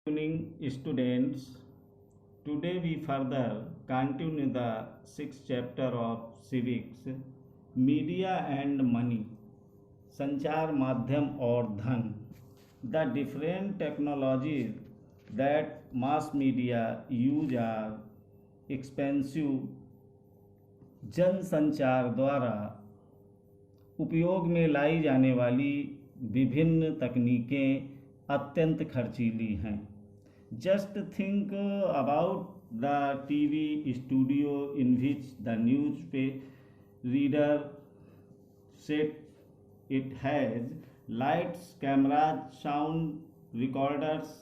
Evening, students. Today we further continue the sixth chapter of civics, media and money, संचार माध्यम और धन. The different technologies that mass media use are expensive. जनसंचार द्वारा उपयोग में लाई जाने वाली विभिन्न तकनीकें अत्यंत खर्चीली हैं. Just think about the TV studio in which the news पे reader set. It has lights, cameras, sound recorders,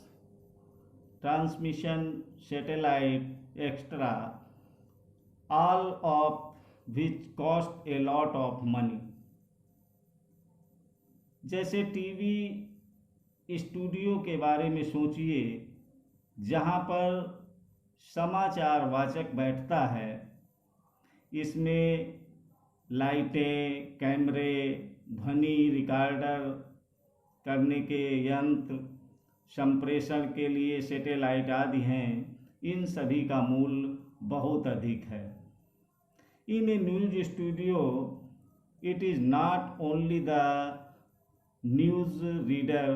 transmission, satellite extra, all of which cost a lot of money. जैसे टीवी स्टूडियो के बारे में सोचिए, जहाँ पर समाचार वाचक बैठता है. इसमें लाइटें, कैमरे, ध्वनि रिकॉर्डर करने के यंत्र, संप्रेषण के लिए सैटेलाइट आदि हैं. इन सभी का मूल्य बहुत अधिक है. In a news studio, it is not only the news reader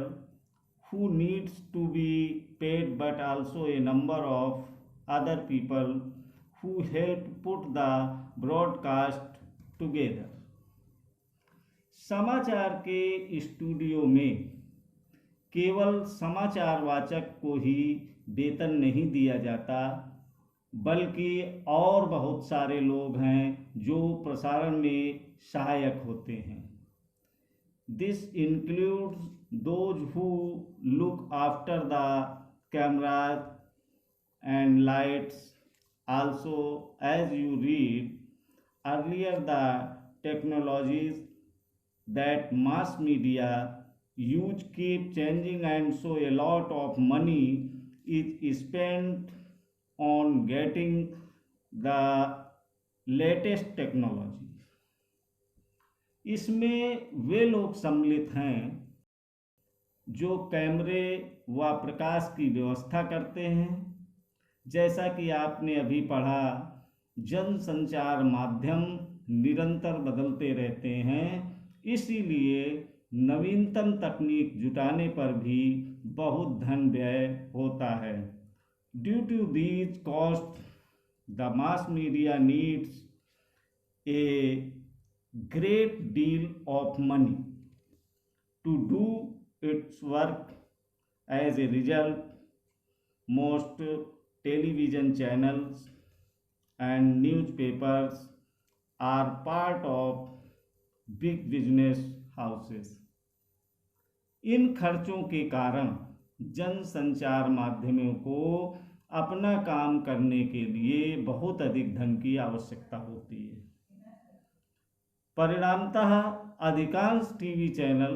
who needs to be paid, but also a number of other people who help put the broadcast together. समाचार के स्टूडियो में केवल समाचार वाचक को ही वेतन नहीं दिया जाता, बल्कि और बहुत सारे लोग हैं जो प्रसारण में सहायक होते हैं. This includes those who look after the cameras and lights. Also, as you read earlier, the technologies that mass media use keep changing, and so a lot of money is spent on getting the latest technology. इसमें वे लोग सम्मिलित हैं जो कैमरे व प्रकाश की व्यवस्था करते हैं. जैसा कि आपने अभी पढ़ा, जनसंचार माध्यम निरंतर बदलते रहते हैं, इसीलिए नवीनतम तकनीक जुटाने पर भी बहुत धन व्यय होता है. Due to these costs, the mass media needs a great deal of money to do its work. As a result, most television channels and newspapers are part of big business houses. इन खर्चों के कारण जनसंचार माध्यमों को अपना काम करने के लिए बहुत अधिक धन की आवश्यकता होती है. परिणामतः अधिकांश टीवी चैनल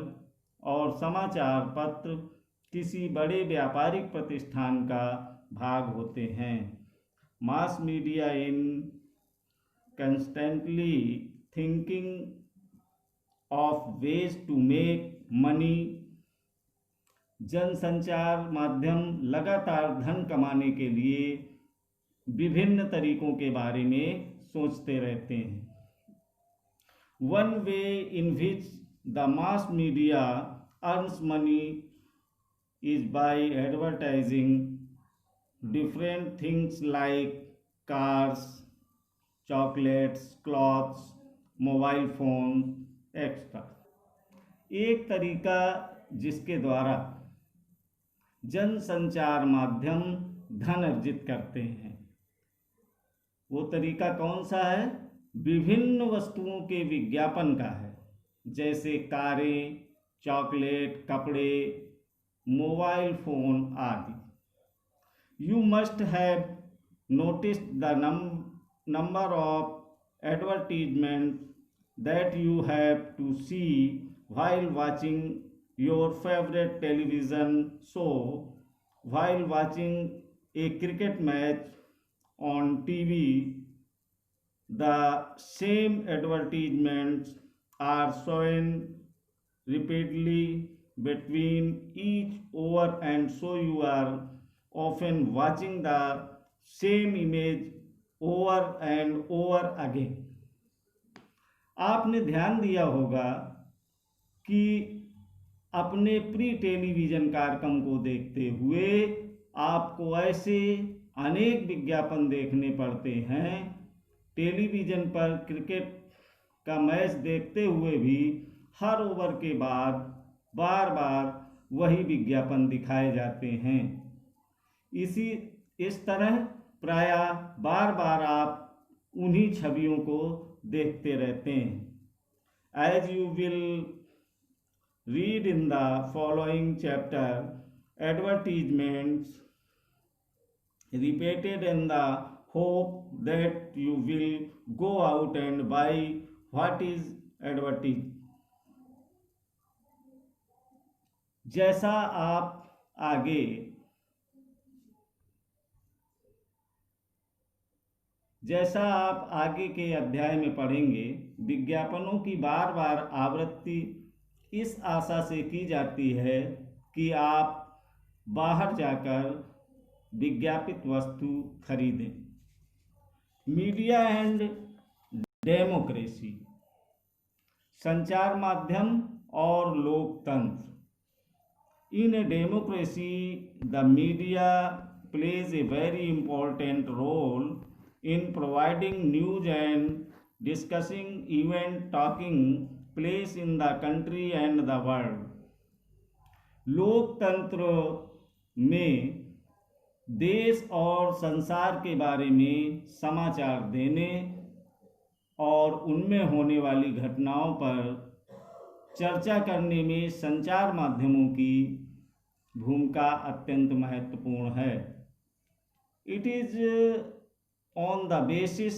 और समाचार पत्र किसी बड़े व्यापारिक प्रतिष्ठान का भाग होते हैं. Mass media in constantly thinking of ways to make money. जनसंचार माध्यम लगातार धन कमाने के लिए विभिन्न तरीकों के बारे में सोचते रहते हैं. One way in which the mass media earns money is by advertising different things like cars, chocolates, clothes, mobile phone extra. एक तरीका जिसके द्वारा जनसंचार माध्यम धन अर्जित करते हैं, वो तरीका कौन सा है? विभिन्न वस्तुओं के विज्ञापन का है, जैसे कारें, चॉकलेट, कपड़े, मोबाइल फोन आदि. You must have noticed the number of advertisement that you have to see while watching your favorite television show, while watching a cricket match on TV. The same advertisements are shown repeatedly between each over, and so you are often watching the same image over and over again. आपने ध्यान दिया होगा कि अपने pre television कार्यक्रम को देखते हुए आपको ऐसे अनेक विज्ञापन देखने पड़ते हैं। टेलीविज़न पर क्रिकेट का मैच देखते हुए भी हर ओवर के बाद बार बार वही विज्ञापन दिखाए जाते हैं। इस तरह प्रायः बार बार आप उन्हीं छवियों को देखते रहते हैं। As you will read in the following chapter, advertisements repeated in the hope that you will go out and buy what is advertised. जैसा आप आगे के अध्याय में पढ़ेंगे, विज्ञापनों की बार बार आवृत्ति इस आशा से की जाती है कि आप बाहर जाकर विज्ञापित वस्तु खरीदें। मीडिया एंड डेमोक्रेसी, संचार माध्यम और लोकतंत्र। In a democracy the media plays a very important role in providing news and discussing event talking place in the country and the world. लोकतंत्र में देश और संसार के बारे में समाचार देने और उनमें होने वाली घटनाओं पर चर्चा करने में संचार माध्यमों की भूमिका अत्यंत महत्वपूर्ण है। It is on the basis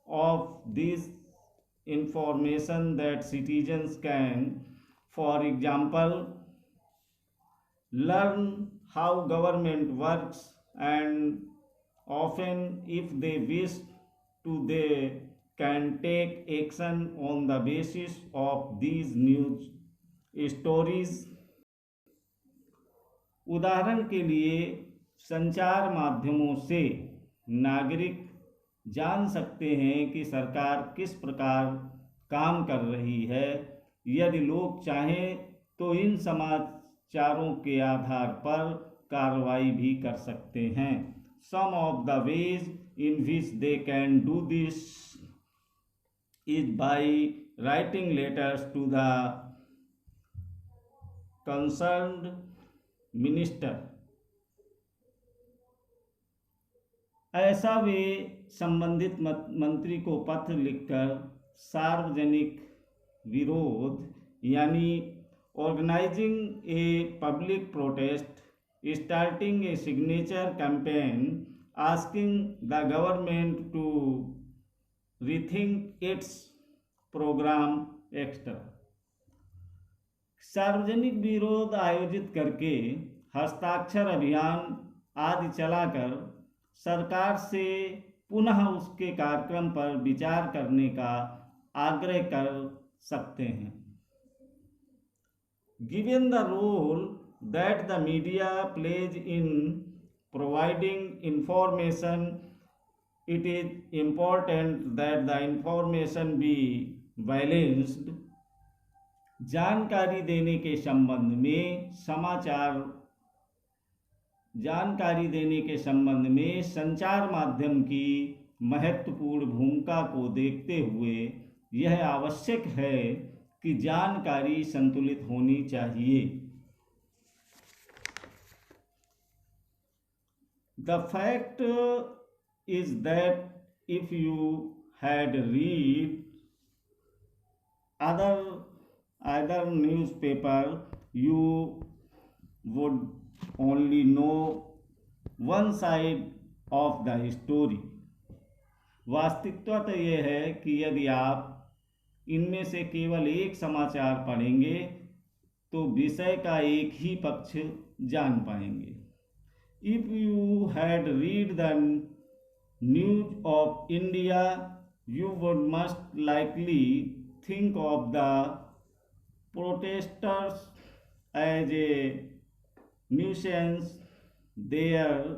of this information that citizens can, for example, learn how government works, and often if they wish to, they can take action on the basis of these news stories. उदाहरण के लिए संचार माध्यमों से नागरिक जान सकते हैं कि सरकार किस प्रकार काम कर रही है। यदि लोग चाहें तो इन समाचारों के आधार पर कार्रवाई भी कर सकते हैं। Some of the ways in which they can do this is by writing letters to the concerned minister. ऐसा वे संबंधित मंत्री को पत्र लिखकर सार्वजनिक विरोध यानी organising a public protest, starting a signature campaign, asking the government to rethink its programme extra. सार्वजनिक विरोध आयोजित करके, हस्ताक्षर अभियान आदि चलाकर सरकार से पुनः उसके कार्यक्रम पर विचार करने का आग्रह कर सकते हैं। Given the role that the media plays in providing information, it is important that the information be balanced. जानकारी देने के संबंध में संचार माध्यम की महत्वपूर्ण भूमिका को देखते हुए यह आवश्यक है कि जानकारी संतुलित होनी चाहिए। The fact is that if you had read other newspaper, you would only know one side of the story. वास्तविकता तो यह है कि यदि आप इनमें से केवल एक समाचार पढ़ेंगे तो विषय का एक ही पक्ष जान पाएंगे। If you had read the news of India, you would most likely think of the protesters as a nuisance their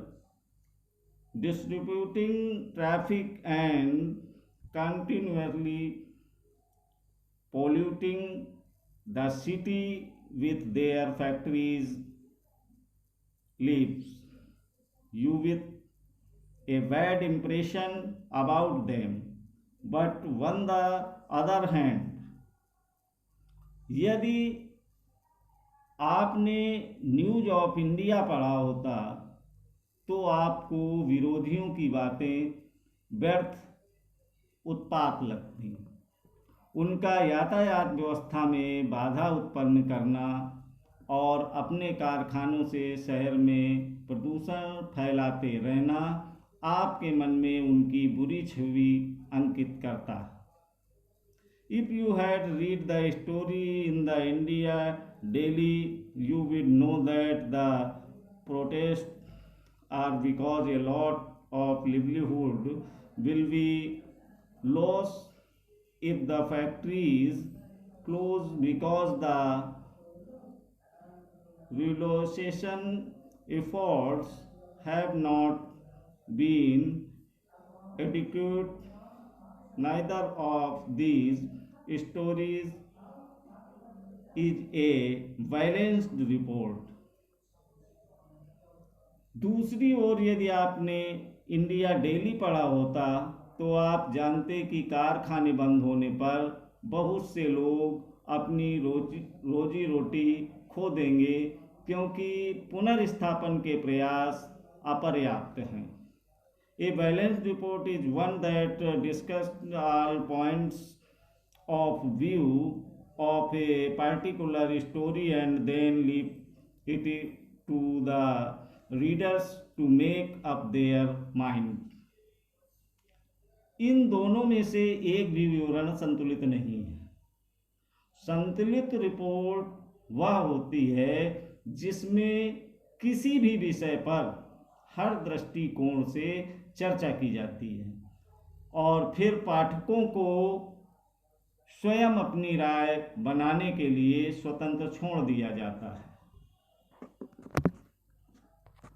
distributing traffic and continually polluting the city with their factories leaves you with a bad impression about them. But on the other hand, यदि आपने news of India पढ़ा होता तो आपको विरोधियों की बातें व्यर्थ उत्पात लगती। उनका यातायात व्यवस्था में बाधा उत्पन्न करना और अपने कारखानों से शहर में प्रदूषण फैलाते रहना आपके मन में उनकी बुरी छवि अंकित करता। If you had read the story in the India Daily, you would know that the protests are because a lot of livelihood will be lost if the factories close, because the relocation efforts have not been adequate. Neither of these stories is a balanced report. दूसरी ओर यदि आपने India daily पढ़ा होता तो आप जानते कि कारखाने बंद होने पर बहुत से लोग अपनी रोजी रोटी खो देंगे, क्योंकि पुनर्स्थापन के प्रयास अपर्याप्त हैं। A balanced report is one that discusses all points of view of a particular story and then leave it to the readers to make up their mind. इन दोनों में से एक भी विवरण संतुलित नहीं है। संतुलित रिपोर्ट वह होती है जिसमें किसी भी विषय पर हर दृष्टिकोण से चर्चा की जाती है और फिर पाठकों को स्वयं अपनी राय बनाने के लिए स्वतंत्र छोड़ दिया जाता है।